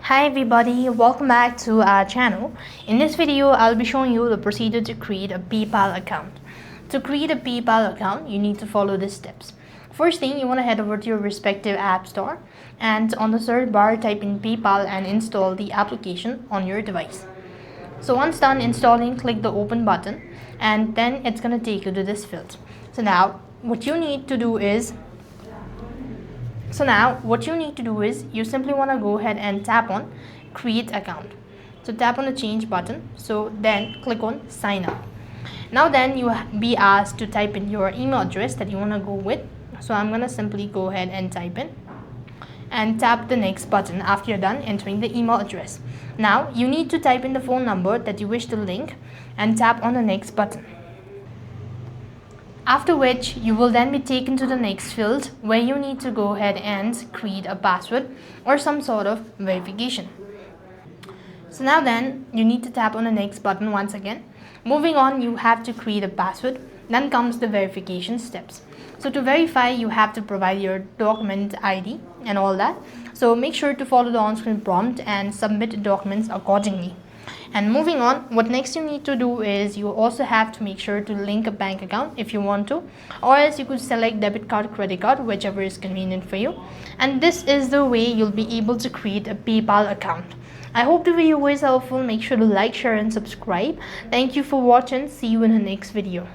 Hi everybody, welcome back to our channel. In this video, I'll be showing you the procedure to create a PayPal account. To create a PayPal account, you need to follow these steps. First thing, you want to head over to your respective app store and on the search bar type in PayPal and install the application on your device. So once done installing, click the open button and then it's going to take you to this field. So now what you need to do is you simply want to go ahead and tap on create account. So tap on the change button. So then click on sign up. Now then you will be asked to type in your email address that you want to go with. So I'm going to simply go ahead and type in and tap the next button after you're done entering the email address. Now you need to type in the phone number that you wish to link and tap on the next button. After which you will then be taken to the next field where you need to go ahead and create a password or some sort of verification. So now then you need to tap on the next button once again. Moving on, you have to create a password. Then comes the verification steps. So to verify, you have to provide your document ID and all that. So make sure to follow the on-screen prompt and submit documents accordingly. And moving on, what next you need to do is you also have to make sure to link a bank account if you want to, or else you could select debit card, credit card, whichever is convenient for you. And this is the way you'll be able to create a PayPal account. I hope the video was helpful. Make sure to like, share and subscribe. Thank you for watching. See you in the next video.